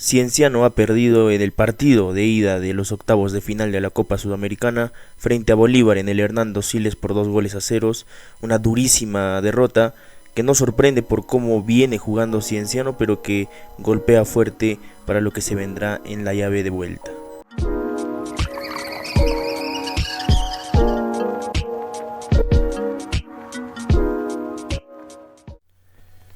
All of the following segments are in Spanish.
Cienciano ha perdido en el partido de ida de los octavos de final de la Copa Sudamericana frente a Bolívar en el Hernando Siles por 2 goles a 0, una durísima derrota que no sorprende por cómo viene jugando Cienciano, pero que golpea fuerte para lo que se vendrá en la llave de vuelta.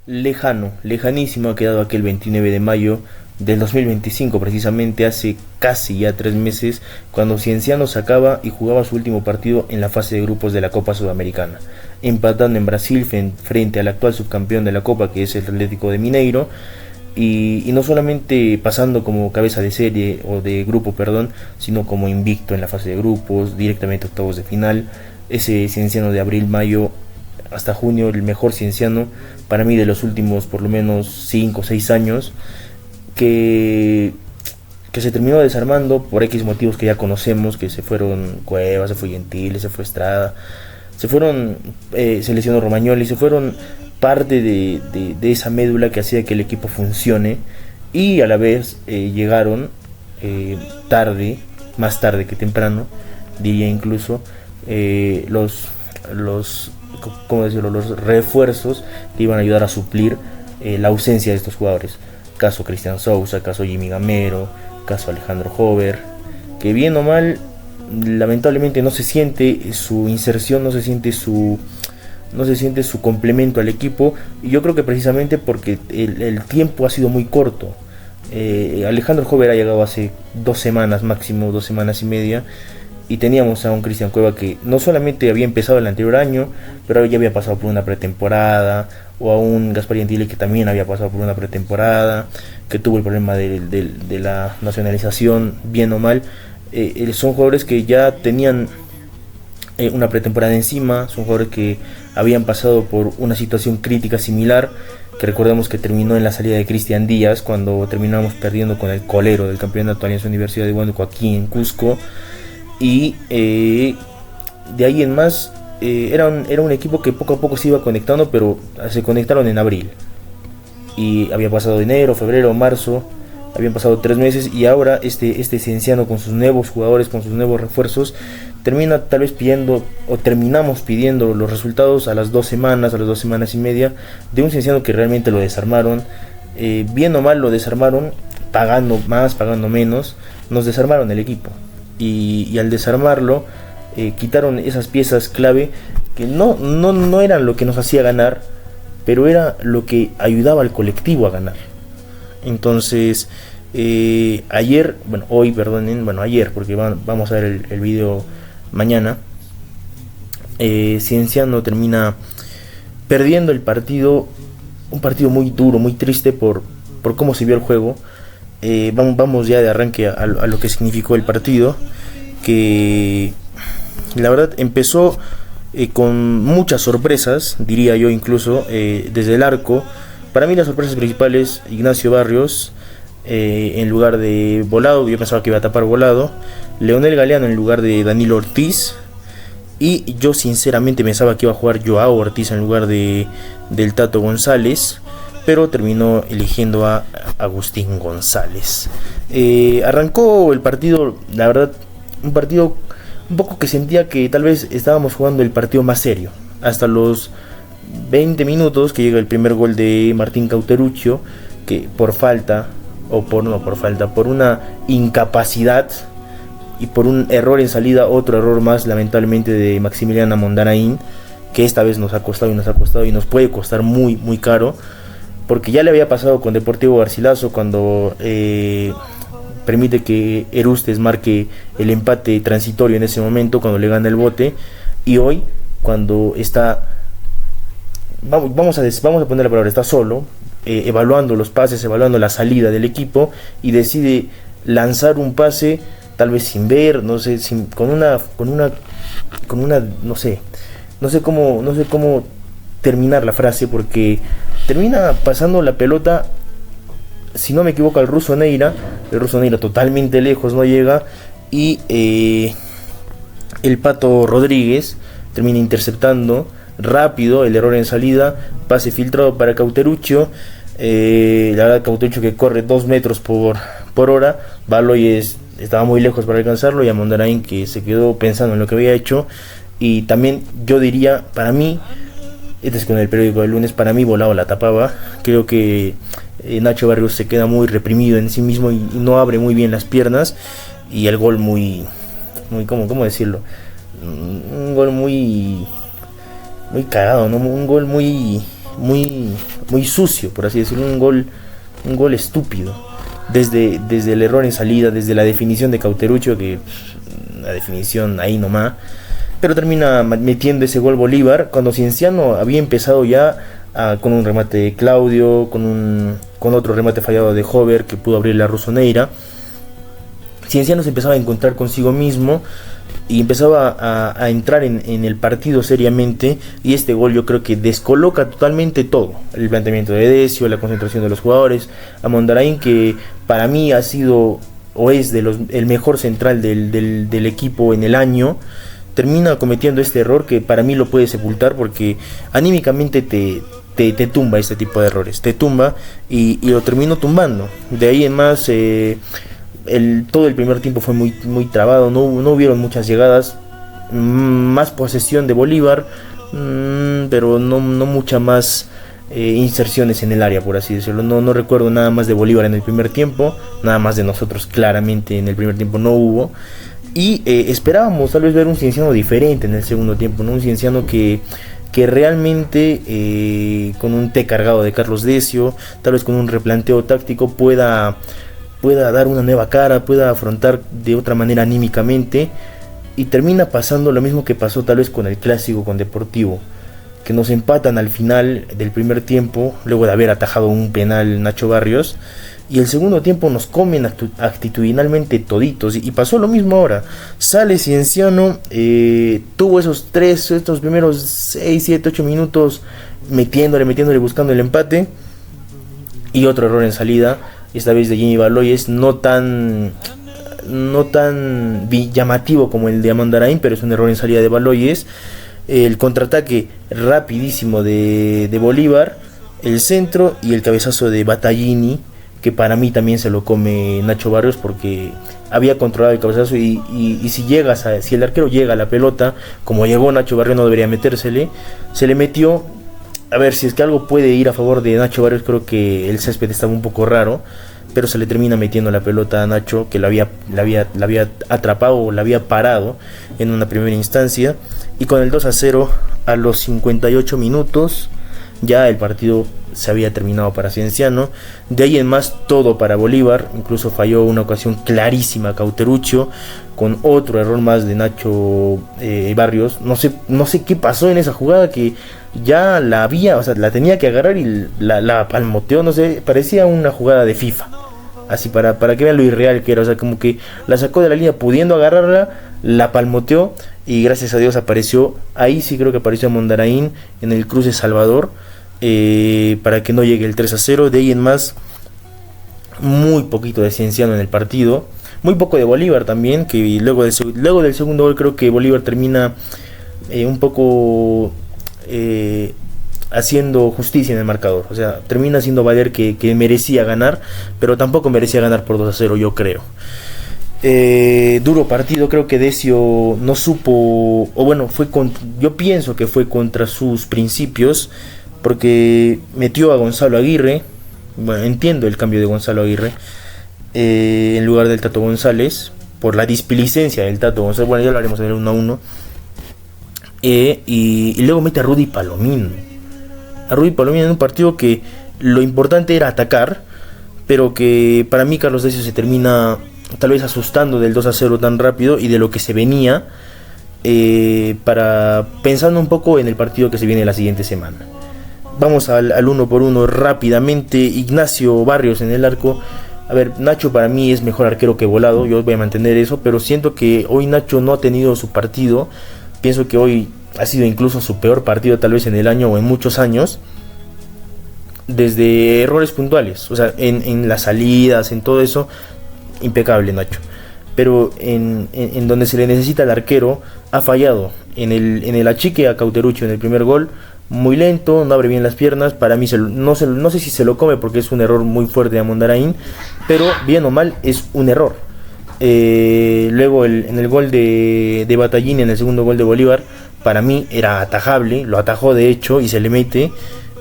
Lejanísimo ha quedado aquel 29 de mayo del 2025, precisamente hace casi ya 3 meses, cuando Cienciano sacaba y jugaba su último partido en la fase de grupos de la Copa Sudamericana, empatando en Brasil frente al actual subcampeón de la Copa, que es el Atlético de Mineiro, y no solamente pasando como cabeza de serie o de grupo, perdón, sino como invicto en la fase de grupos, directamente a octavos de final. Ese Cienciano de abril-mayo hasta junio, el mejor Cienciano para mí de los últimos por lo menos 5 o 6 años, que se terminó desarmando por X motivos que ya conocemos, que se fueron Cuevas, se fue Gentile, se fue Estrada, se lesionó Romagnoli, se fueron parte de esa médula que hacía que el equipo funcione, y a la vez llegaron tarde, más tarde que temprano, diría incluso, ¿cómo decirlo?, los refuerzos que iban a ayudar a suplir la ausencia de estos jugadores. Caso Cristian Sousa, caso Jimmy Gamero, caso Alejandro Hover, que bien o mal, lamentablemente no se siente su inserción, no se siente su complemento al equipo, y yo creo que precisamente porque el tiempo ha sido muy corto. Alejandro Hover ha llegado hace 2 semanas, máximo 2 semanas y media, y teníamos a un Cristian Cueva que no solamente había empezado el anterior año, pero ya había pasado por una pretemporada, o a un Gaspar Gentile que también había pasado por una pretemporada, que tuvo el problema de la nacionalización, bien o mal. Son jugadores que ya tenían una pretemporada encima, son jugadores que habían pasado por una situación crítica similar, que recordemos que terminó en la salida de Cristian Díaz, cuando terminamos perdiendo con el colero del campeonato de Alianza Universidad de Huánuco aquí en Cusco. Y de ahí en más era un equipo que poco a poco se iba conectando, pero se conectaron en abril, y había pasado enero, febrero, marzo, habían pasado 3 meses, y ahora este Cienciano, con sus nuevos jugadores, con sus nuevos refuerzos, terminamos pidiendo los resultados a las 2 semanas, a las 2 semanas y media, de un Cienciano que realmente lo desarmaron. Bien o mal lo desarmaron, pagando más, pagando menos, nos desarmaron el equipo. Y al desarmarlo, quitaron esas piezas clave que no eran lo que nos hacía ganar, pero era lo que ayudaba al colectivo a ganar. Entonces ayer, porque vamos a ver el video mañana, Cienciano termina perdiendo el partido, un partido muy duro, muy triste por cómo se vio el juego. Vamos ya de arranque a lo que significó el partido, que la verdad empezó con muchas sorpresas, diría yo, incluso desde el arco. Para mí las sorpresas principales: Ignacio Barrios en lugar de Volado, yo pensaba que iba a tapar Volado; Leonel Galeano en lugar de Danilo Ortiz, y yo sinceramente pensaba que iba a jugar Joao Ortiz en lugar del Tato González, pero terminó eligiendo a Agustín González. Arrancó el partido, la verdad, un partido un poco que sentía que tal vez estábamos jugando el partido más serio, hasta los 20 minutos que llega el primer gol de Martín Cauteruccio, que por una incapacidad y por un error en salida, otro error más lamentablemente de Maximiliano Mondarain, que esta vez nos ha costado y nos puede costar muy muy caro, porque ya le había pasado con Deportivo Garcilaso, cuando permite que Erustes marque el empate transitorio en ese momento, cuando le gana el bote, y hoy, cuando está, vamos a poner la palabra, está solo, evaluando los pases, evaluando la salida del equipo, y decide lanzar un pase, tal vez sin ver, no sé cómo terminar la frase, porque termina pasando la pelota, si no me equivoco, al ruso Neira. El ruso Neira totalmente lejos, no llega, y el Pato Rodríguez termina interceptando rápido el error en salida, pase filtrado para Cauteruccio, La verdad, Cauterucho que corre 2 metros por hora. Baloyes estaba muy lejos para alcanzarlo, y a Mondarain que se quedó pensando en lo que había hecho. Y también yo diría, para mí, este es con el periódico del lunes, para mí Volado la tapaba. Creo que Nacho Barrios se queda muy reprimido en sí mismo y no abre muy bien las piernas. Y el gol muy ¿cómo decirlo? Un gol muy cagado, ¿no? Un gol muy sucio, por así decirlo. Un gol estúpido. Desde el error en salida, desde la definición de Cauterucho, que la definición ahí nomás. Pero termina metiendo ese gol Bolívar cuando Cienciano había empezado ya con un remate de Claudio, con otro remate fallado de Hover que pudo abrir la Rusoneira. Cienciano se empezaba a encontrar consigo mismo y empezaba a entrar en el partido seriamente, y este gol yo creo que descoloca totalmente todo, el planteamiento de Decio, la concentración de los jugadores. A Mondarain, que para mí ha sido o es el mejor central del equipo en el año, termina cometiendo este error que para mí lo puede sepultar, porque anímicamente te tumba este tipo de errores, te tumba y lo termino tumbando. De ahí en más, todo el primer tiempo fue muy trabado, no hubieron muchas llegadas, más posesión de Bolívar, pero no mucha más inserciones en el área, por así decirlo. No recuerdo nada más de Bolívar en el primer tiempo, nada más de nosotros claramente en el primer tiempo no hubo. Y esperábamos tal vez ver un Cienciano diferente en el segundo tiempo, ¿no? Un Cienciano que realmente con un té cargado de Carlos Decio, tal vez con un replanteo táctico pueda dar una nueva cara, pueda afrontar de otra manera anímicamente. Y termina pasando lo mismo que pasó tal vez con el clásico con Deportivo, que nos empatan al final del primer tiempo, luego de haber atajado un penal Nacho Barrios, y el segundo tiempo nos comen actitudinalmente toditos. Y pasó lo mismo ahora. Sale Cienciano, tuvo estos primeros 6, 7, 8 minutos metiéndole, buscando el empate, y otro error en salida, esta vez de Jimmy Baloyes, no tan llamativo como el de Mondarain, pero es un error en salida de Baloyes. El contraataque rapidísimo de Bolívar, el centro y el cabezazo de Battaglini, que para mí también se lo come Nacho Barrios, porque había controlado el cabezazo y si el arquero llega a la pelota, como llegó Nacho Barrios, no debería metérsele, se le metió. A ver, si es que algo puede ir a favor de Nacho Barrios, creo que el césped estaba un poco raro, pero se le termina metiendo la pelota a Nacho, que la había atrapado o la había parado en una primera instancia. Y con el 2-0 a los 58 minutos, ya el partido se había terminado para Cienciano. De ahí en más, todo para Bolívar. Incluso falló una ocasión clarísima Cauterucho, con otro error más de Nacho Barrios. No sé qué pasó en esa jugada, que ya la tenía que agarrar y la palmoteó. No sé, parecía una jugada de FIFA, así para que vean lo irreal que era. O sea, como que la sacó de la línea pudiendo agarrarla, la palmoteó, y gracias a Dios apareció. Ahí sí creo que apareció Mondarain en el cruce Salvador, para que no llegue el 3-0. De ahí en más, muy poquito de Cienciano en el partido, muy poco de Bolívar también, que luego del segundo gol creo que Bolívar termina un poco haciendo justicia en el marcador. O sea, termina haciendo valer que merecía ganar, pero tampoco merecía ganar por 2-0, yo creo. Duro partido, creo que Decio no supo, o bueno, yo pienso que fue contra sus principios, porque metió a Gonzalo Aguirre. Bueno, entiendo el cambio de Gonzalo Aguirre en lugar del Tato González, por la displicencia del Tato González. Bueno, ya lo haremos en el 1-1. Y luego mete a Rudy Palomino. En un partido que lo importante era atacar, pero que para mí Carlos Decio se termina tal vez asustando del 2-0 tan rápido y de lo que se venía, pensando un poco en el partido que se viene la siguiente semana. Vamos al 1 por 1 rápidamente. Ignacio Barrios en el arco. A ver, Nacho para mí es mejor arquero que Volado, yo voy a mantener eso, pero siento que hoy Nacho no ha tenido su partido. Pienso que hoy ha sido incluso su peor partido tal vez en el año o en muchos años, desde errores puntuales. O sea, en las salidas, en todo eso, impecable Nacho. Pero en donde se le necesita al arquero, ha fallado. En el achique a Cauterucho en el primer gol, muy lento, no abre bien las piernas. Para mí no sé si se lo come porque es un error muy fuerte de Amondarain, pero bien o mal es un error. Luego en el gol de Battaglini, en el segundo gol de Bolívar, para mí era atajable, lo atajó de hecho y se le mete.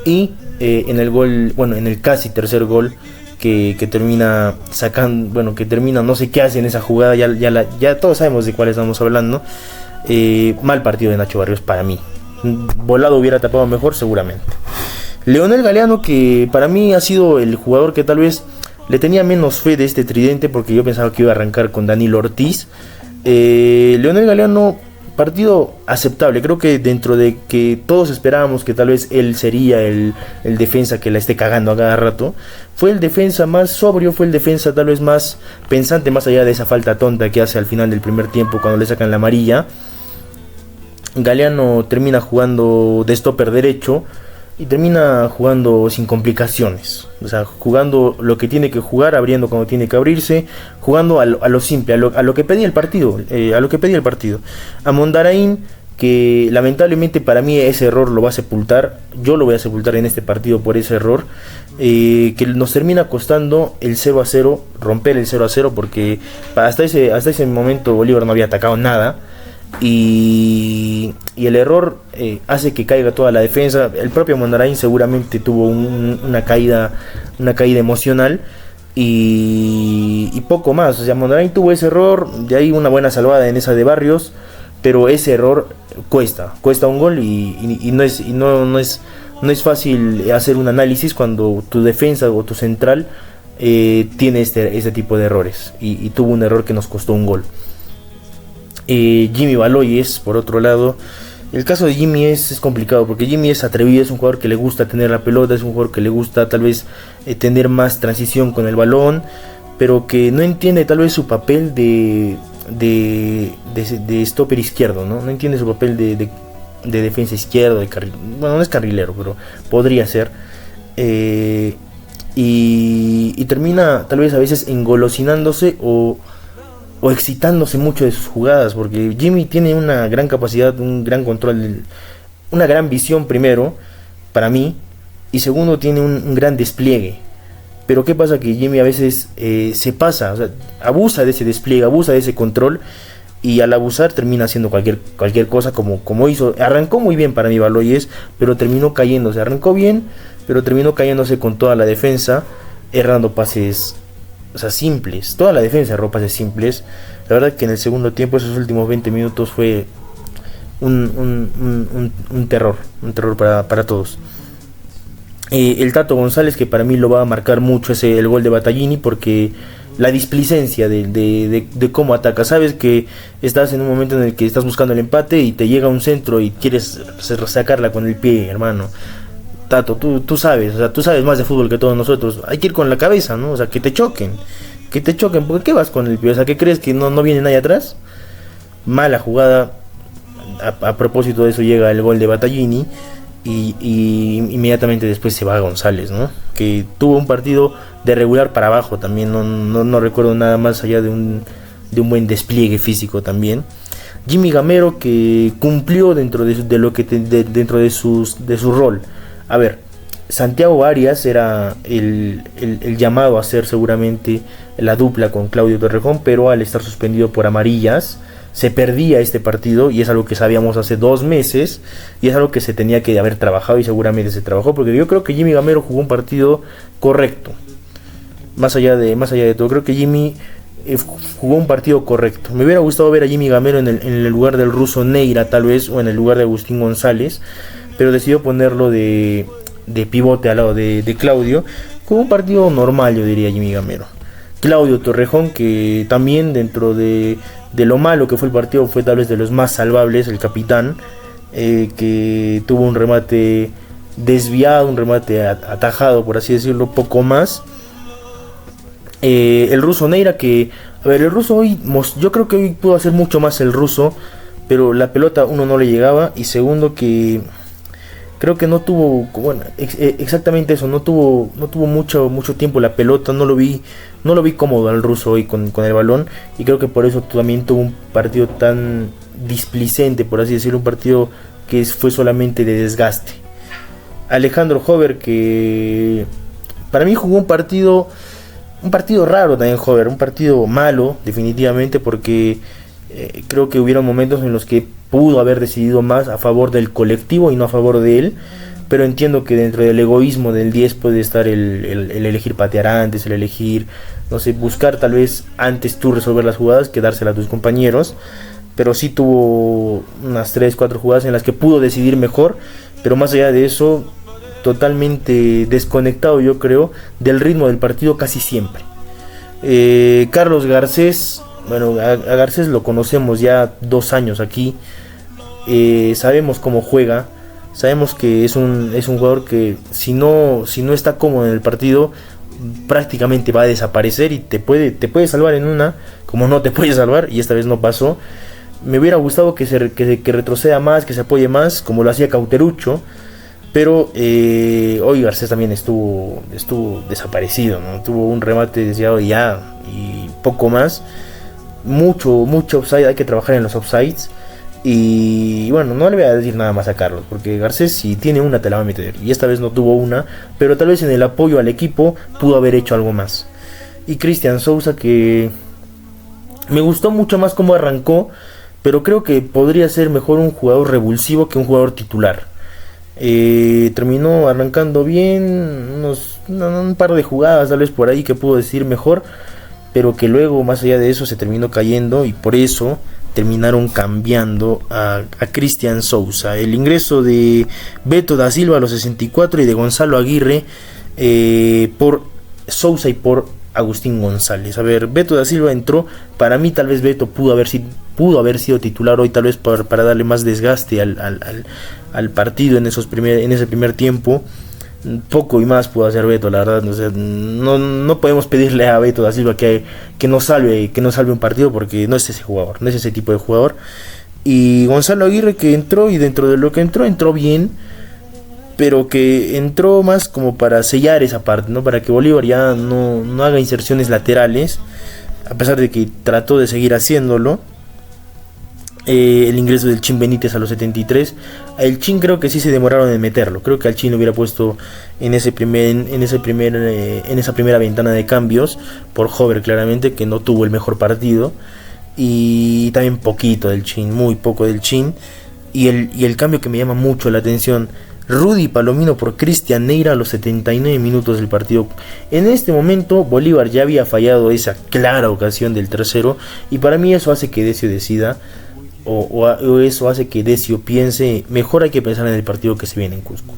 Y en el gol, bueno, en el casi tercer gol que termina sacando, bueno, que termina, no sé qué hace en esa jugada, ya todos sabemos de cuál estamos hablando. Mal partido de Nacho Barrios para mí. Volado hubiera tapado mejor seguramente. Leonel Galeano, que para mí ha sido el jugador que tal vez le tenía menos fe de este tridente, porque yo pensaba que iba a arrancar con Danilo Ortiz. Leonel Galeano, partido aceptable. Creo que dentro de que todos esperábamos que tal vez él sería el defensa que la esté cagando a cada rato, fue el defensa más sobrio, fue el defensa tal vez más pensante, más allá de esa falta tonta que hace al final del primer tiempo cuando le sacan la amarilla. Galeano termina jugando de stopper derecho y termina jugando sin complicaciones, o sea, jugando lo que tiene que jugar, abriendo cuando tiene que abrirse, jugando a lo simple, a lo que pedía el partido, a Mondarain, que lamentablemente para mí ese error lo va a sepultar. Yo lo voy a sepultar en este partido por ese error, que nos termina costando el 0-0, romper el 0-0, porque hasta ese momento Bolívar no había atacado nada. Y el error hace que caiga toda la defensa. El propio Mondarain seguramente tuvo una caída emocional y poco más. O sea, Mondarain tuvo ese error, de ahí una buena salvada en esa de Barrios, pero ese error cuesta un gol y no es fácil hacer un análisis cuando tu defensa o tu central tiene este tipo de errores, y tuvo un error que nos costó un gol. Jimmy Baloyes, por otro lado, el caso de Jimmy es complicado, porque Jimmy es atrevido, es un jugador que le gusta tener la pelota, es un jugador que le gusta tal vez tener más transición con el balón, pero que no entiende tal vez su papel de stopper izquierdo, ¿no? No entiende su papel de defensa izquierdo, bueno, no es carrilero, pero podría ser. Y termina tal vez a veces engolosinándose o excitándose mucho de sus jugadas, porque Jimmy tiene una gran capacidad, un gran control, una gran visión primero, para mí, y segundo tiene un gran despliegue. Pero ¿qué pasa? Que Jimmy a veces se pasa, o sea, abusa de ese despliegue, abusa de ese control, y al abusar termina haciendo cualquier cosa, como hizo. Arrancó muy bien para mí Baloyes, pero terminó cayéndose. Arrancó bien, pero terminó cayéndose con toda la defensa, errando pases, o sea, simples. Toda la defensa erró pases simples. La verdad que en el segundo tiempo, esos últimos 20 minutos fue un terror para todos. El Tato González, que para mí lo va a marcar mucho el gol de Battaglini, porque la displicencia de cómo ataca. Sabes que estás en un momento en el que estás buscando el empate y te llega un centro y quieres sacarla con el pie, hermano. Tato, tú sabes, o sea, tú sabes más de fútbol que todos nosotros. Hay que ir con la cabeza, ¿no? O sea, que te choquen, porque ¿qué vas con el pie? O sea, ¿qué crees que no viene nadie atrás? Mala jugada. A propósito de eso llega el gol de Battaglini. Y inmediatamente después se va a González, ¿no? Que tuvo un partido de regular para abajo también, no recuerdo nada más allá de un buen despliegue físico también. Jimmy Gamero, que cumplió dentro de su rol. A ver, Santiago Arias era el llamado a ser seguramente la dupla con Claudio Torrejón, pero al estar suspendido por amarillas se perdía este partido, y es algo que sabíamos hace 2 meses, y es algo que se tenía que haber trabajado, y seguramente se trabajó, porque yo creo que Jimmy Gamero jugó un partido correcto. Más allá de todo, creo que Jimmy jugó un partido correcto. Me hubiera gustado ver a Jimmy Gamero en el lugar del ruso Neira, tal vez, o en el lugar de Agustín González, pero decidió ponerlo de pivote al lado de Claudio. Jugó un partido normal, yo diría, Jimmy Gamero. Claudio Torrejón, que también dentro de lo malo que fue el partido, fue tal vez de los más salvables, el capitán, que tuvo un remate desviado, un remate atajado, por así decirlo, poco más. El ruso Neira, que, a ver, el ruso hoy, yo creo que hoy pudo hacer mucho más el ruso, pero la pelota, uno, no le llegaba, y segundo, que creo que no tuvo, bueno, exactamente eso, no tuvo mucho tiempo la pelota, no lo vi cómodo al ruso hoy con el balón, y creo que por eso también tuvo un partido tan displicente, por así decirlo, un partido que fue solamente de desgaste. Alejandro Hover, que para mí jugó un partido raro también. Hover, un partido malo definitivamente, porque creo que hubieron momentos en los que pudo haber decidido más a favor del colectivo y no a favor de él, pero entiendo que dentro del egoísmo del 10 puede estar el elegir patear antes, el elegir, no sé, buscar tal vez antes tú resolver las jugadas que dársela a tus compañeros, pero sí tuvo unas 3-4 jugadas en las que pudo decidir mejor, pero más allá de eso, totalmente desconectado, yo creo, del ritmo del partido casi siempre. Carlos Garcés, bueno, a Garcés lo conocemos ya 2 años aquí, sabemos cómo juega, sabemos que es un jugador que si no está cómodo en el partido, prácticamente va a desaparecer y te puede salvar en una, como no te puede salvar, y esta vez no pasó. Me hubiera gustado que retroceda más, que se apoye más, como lo hacía Cauterucho, pero hoy Garcés también estuvo desaparecido, ¿no? Tuvo un remate desviado y poco más. Mucho offside, hay que trabajar en los offsides. Y bueno, no le voy a decir nada más a Carlos, porque Garcés si tiene una te la va a meter, y esta vez no tuvo una, pero tal vez en el apoyo al equipo pudo haber hecho algo más. Y Cristian Sousa, que me gustó mucho más cómo arrancó, pero creo que podría ser mejor un jugador revulsivo que un jugador titular. Terminó arrancando bien, un par de jugadas tal vez por ahí que pudo decir mejor, pero que luego más allá de eso se terminó cayendo, y por eso terminaron cambiando a Cristian Sousa. El ingreso de Beto da Silva a los 64 y de Gonzalo Aguirre por Sousa y por Agustín González. A ver, Beto da Silva entró, para mí tal vez Beto pudo haber sido titular hoy, tal vez para darle más desgaste al partido en ese primer tiempo. Poco y más pudo hacer Beto, la verdad. O sea, no podemos pedirle a Beto da Silva que nos salve un partido, porque no es ese jugador, no es ese tipo de jugador. Y Gonzalo Aguirre, que entró, y dentro de lo que entró bien, pero que entró más como para sellar esa parte, ¿no? Para que Bolívar ya no haga inserciones laterales, a pesar de que trató de seguir haciéndolo. El ingreso del Chin Benítez a los 73. El Chin creo que sí se demoraron en meterlo. Creo que al Chin lo hubiera puesto en esa primera ventana de cambios por Hover, claramente, que no tuvo el mejor partido. Y también poquito del Chin, muy poco del Chin. Y el cambio que me llama mucho la atención, Rudy Palomino por Cristian Neira a los 79 minutos del partido. En este momento Bolívar ya había fallado esa clara ocasión del tercero, y para mí eso hace que Decio decida, o eso hace que Decio piense, mejor hay que pensar en el partido que se viene en Cusco.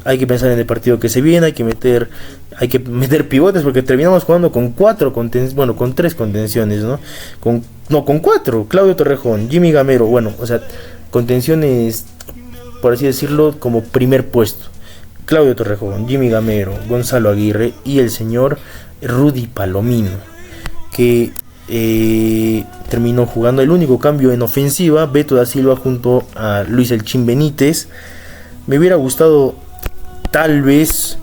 Hay que pensar en el partido que se viene, hay que meter pivotes, porque terminamos jugando con con 3 contenciones, ¿no? Con 4, Claudio Torrejón, Jimmy Gamero, o sea, contenciones, por así decirlo, como primer puesto. Claudio Torrejón, Jimmy Gamero, Gonzalo Aguirre y el señor Rudy Palomino, que terminó jugando. El único cambio en ofensiva, Beto da Silva junto a Luis El Chin Benítez. Me hubiera gustado tal vez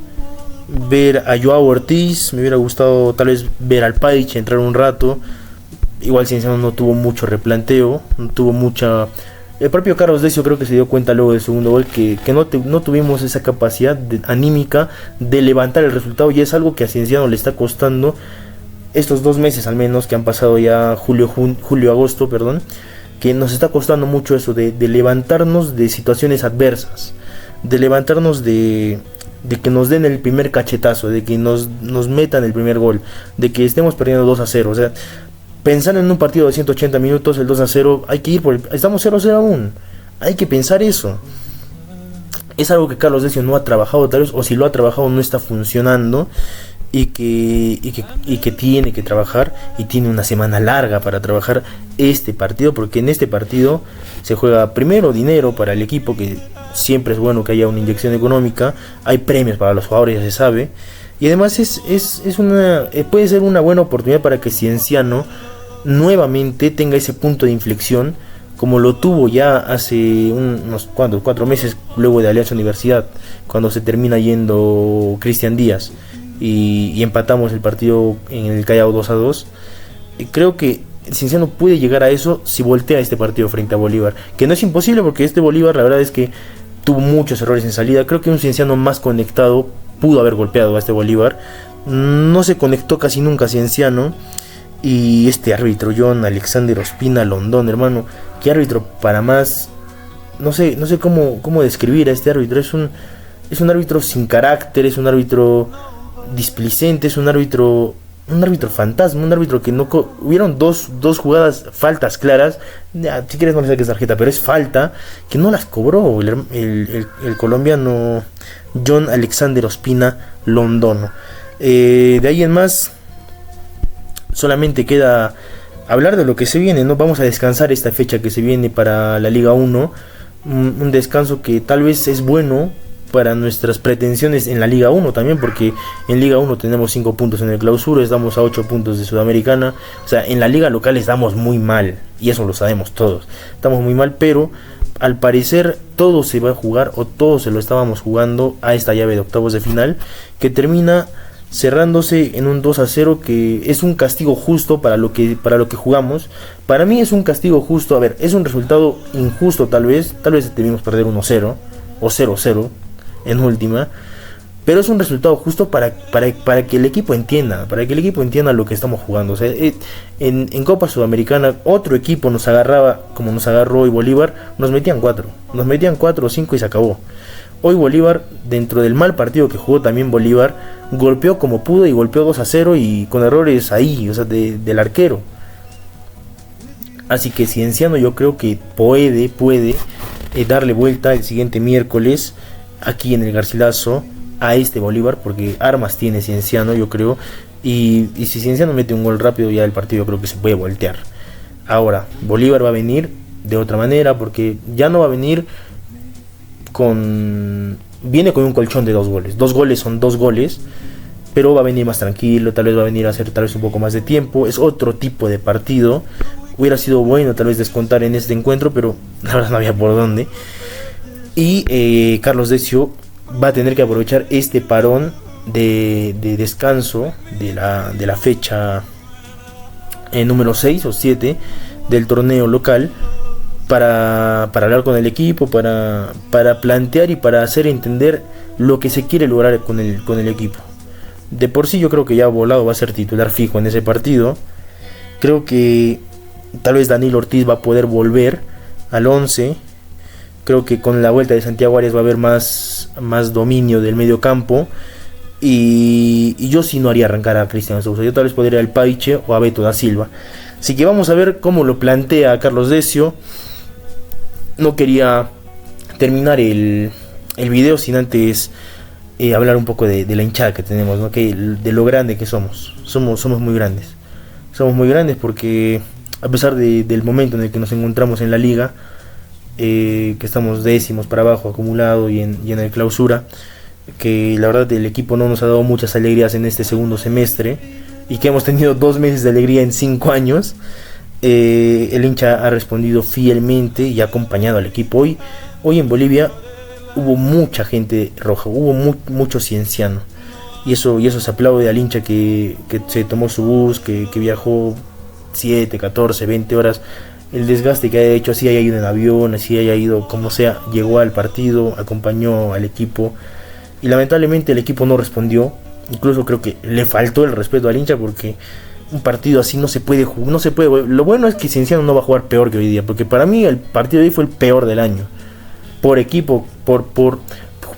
ver a Joao Ortiz, me hubiera gustado tal vez ver al Paich entrar un rato. Igual Cienciano no tuvo mucho replanteo, no tuvo mucha... El propio Carlos Decio creo que se dio cuenta luego del segundo gol que no tuvimos esa capacidad anímica de levantar el resultado, y es algo que a Cienciano le está costando estos 2 meses al menos que han pasado ya, julio-agosto, que nos está costando mucho eso de levantarnos de situaciones adversas, de levantarnos de que nos den el primer cachetazo, de que nos metan el primer gol, de que estemos perdiendo 2-0, o sea, pensando en un partido de 180 minutos, el 2-0, hay que ir estamos 0-0 aún, hay que pensar eso. Es algo que Carlos Decio no ha trabajado tal vez, o si lo ha trabajado no está funcionando, y que tiene que trabajar, y tiene una semana larga para trabajar este partido, porque en este partido se juega primero dinero para el equipo, que siempre es bueno que haya una inyección económica, hay premios para los jugadores, ya se sabe, y además puede ser una buena oportunidad para que Cienciano nuevamente tenga ese punto de inflexión, como lo tuvo ya hace unos 4 meses luego de Alianza Universidad, cuando se termina yendo Cristian Díaz y empatamos el partido en el Callao 2-2. Creo que Cienciano puede llegar a eso si voltea este partido frente a Bolívar, que no es imposible, porque este Bolívar, la verdad es que tuvo muchos errores en salida. Creo que un Cienciano más conectado pudo haber golpeado a este Bolívar. No se conectó casi nunca Cienciano. Y este árbitro, John Alexander Ospina Londón, hermano, qué árbitro para más. No sé cómo describir a este árbitro. Es un árbitro sin carácter, es un árbitro displicente, es un árbitro fantasma, un árbitro que no hubieron dos jugadas, faltas claras. Ya, si quieres no le saques tarjeta, pero es falta que no las cobró el colombiano John Alexander Ospina Londono. De ahí en más solamente queda hablar de lo que se viene, ¿no? Vamos a descansar esta fecha que se viene para la Liga 1, un descanso que tal vez es bueno para nuestras pretensiones en la Liga 1 también, porque en Liga 1 tenemos 5 puntos en el clausura, estamos a 8 puntos de Sudamericana. O sea, en la liga local estamos muy mal, y eso lo sabemos todos, estamos muy mal, pero al parecer todo se va a jugar, o todo se lo estábamos jugando a esta llave de octavos de final, que termina cerrándose en un 2-0, que es un castigo justo para lo que jugamos. Para mí es un castigo justo. A ver, es un resultado injusto tal vez debimos perder 1-0 o 0-0 en última, pero es un resultado justo para que el equipo entienda, lo que estamos jugando. O sea, en Copa Sudamericana otro equipo nos agarraba como nos agarró hoy Bolívar, nos metían 4 o 5 y se acabó. Hoy Bolívar, dentro del mal partido que jugó también Bolívar, golpeó como pudo y golpeó 2-0 y con errores ahí, o sea, del arquero. Así que Cienciano yo creo que puede darle vuelta el siguiente miércoles aquí en el Garcilaso a este Bolívar, porque armas tiene Cienciano, yo creo. Y si Cienciano mete un gol rápido, ya el partido creo que se puede voltear. Ahora, Bolívar va a venir de otra manera, porque ya no va a venir viene con un colchón de 2 goles. 2 goles son 2 goles, pero va a venir más tranquilo, tal vez va a venir a hacer tal vez un poco más de tiempo. Es otro tipo de partido. Hubiera sido bueno tal vez descontar en este encuentro, pero la verdad no había por dónde. Y Carlos Decio va a tener que aprovechar este parón de descanso de la fecha número 6 o 7 del torneo local, para hablar con el equipo, para plantear y para hacer entender lo que se quiere lograr con el equipo. De por sí yo creo que ya Volado va a ser titular fijo en ese partido. Creo que tal vez Danilo Ortiz va a poder volver al 11. Creo que con la vuelta de Santiago Arias va a haber más dominio del medio campo. Y yo sí no haría arrancar a Cristian Sousa. Yo tal vez podría ir al Paiche o a Beto da Silva. Así que vamos a ver cómo lo plantea Carlos Decio. No quería terminar el video sin antes hablar un poco de la hinchada que tenemos, ¿no? De lo grande que somos. Somos muy grandes. Somos muy grandes porque a pesar del momento en el que nos encontramos en la liga, que estamos décimos para abajo acumulado y en el clausura, que la verdad el equipo no nos ha dado muchas alegrías en este segundo semestre y que hemos tenido 2 meses de alegría en 5 años. El hincha ha respondido fielmente y ha acompañado al equipo. Hoy en Bolivia hubo mucha gente roja, hubo mucho cienciano, y eso se aplaude al hincha que se tomó su bus, que viajó 7, 14, 20 horas. El desgaste que haya hecho, así haya ido en avión, así haya ido como sea, llegó al partido, acompañó al equipo, y lamentablemente el equipo no respondió. Incluso creo que le faltó el respeto al hincha, porque un partido así no se puede jugar, no se puede. Lo bueno es que Cienciano no va a jugar peor que hoy día, porque para mí el partido de hoy fue el peor del año. Por equipo,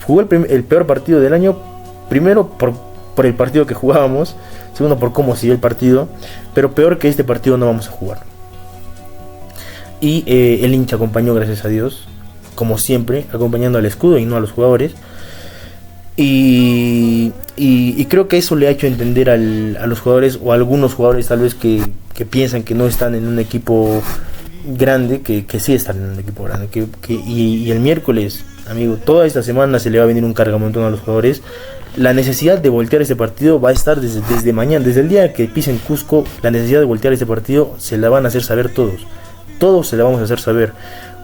jugó el peor partido del año. Primero por el partido que jugábamos, segundo por cómo siguió el partido, pero peor que este partido no vamos a jugar. Y el hincha acompañó, gracias a Dios, como siempre, acompañando al escudo y no a los jugadores. Y creo que eso le ha hecho entender a los jugadores, o a algunos jugadores tal vez que piensan que no están en un equipo grande, que sí están en un equipo grande, y el miércoles, amigo, toda esta semana se le va a venir un cargamontón a los jugadores. La necesidad de voltear este partido va a estar desde mañana, desde el día que pisen Cusco. La necesidad de voltear este partido se la van a hacer saber todos se la vamos a hacer saber.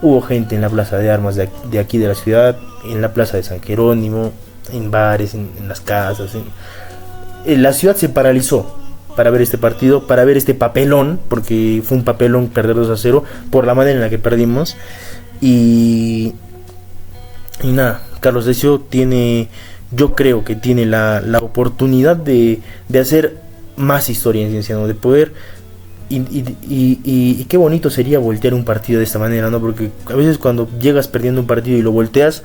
Hubo gente en la plaza de armas de aquí de la ciudad, en la plaza de San Jerónimo, en bares, en las casas, la ciudad se paralizó para ver este partido, para ver este papelón, porque fue un papelón perder 2-0 por la manera en la que perdimos. Y Y nada, Carlos Decio tiene, yo creo que tiene la oportunidad de hacer más historia en Cienciano, de poder y qué bonito sería voltear un partido de esta manera, ¿no? Porque a veces cuando llegas perdiendo un partido y lo volteas,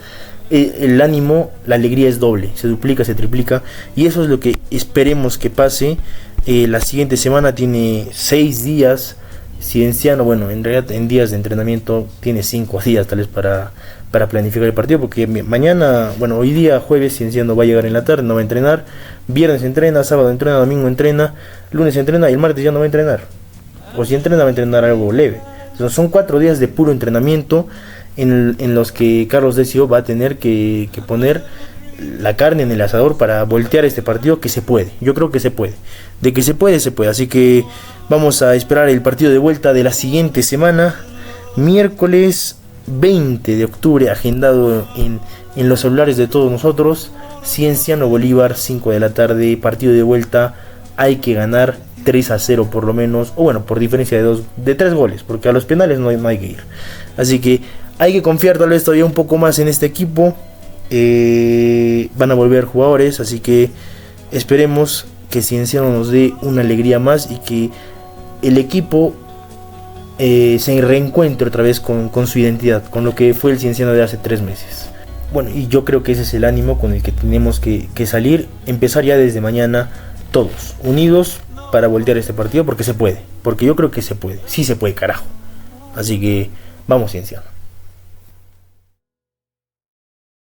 el ánimo, la alegría es doble, se duplica, se triplica, y eso es lo que esperemos que pase. La siguiente semana tiene 6 días Cienciano, bueno, en realidad en días de entrenamiento tiene 5 días tal vez para planificar el partido, porque mañana, bueno, hoy día jueves Cienciano va a llegar en la tarde, no va a entrenar, viernes entrena, sábado entrena, domingo entrena, lunes entrena y el martes ya no va a entrenar, o si entrena va a entrenar algo leve. Entonces, son 4 días de puro entrenamiento en los que Carlos Decio va a tener que poner la carne en el asador para voltear este partido, que se puede, yo creo que se puede, de que se puede, se puede. Así que vamos a esperar el partido de vuelta de la siguiente semana, miércoles 20 de octubre, agendado en los celulares de todos nosotros. Cienciano Bolívar, 5 de la tarde, partido de vuelta. Hay que ganar 3-0 por lo menos, o bueno, por diferencia de 3 goles, porque a los penales no hay que ir. Así que hay que confiar tal vez todavía un poco más en este equipo. Van a volver jugadores, así que esperemos que Cienciano nos dé una alegría más y que el equipo se reencuentre otra vez con su identidad, con lo que fue el Cienciano de hace 3 meses. Bueno, y yo creo que ese es el ánimo con el que tenemos que salir, empezar ya desde mañana, todos unidos para voltear este partido, porque se puede, porque yo creo que se puede, sí se puede, carajo. Así que vamos, Cienciano.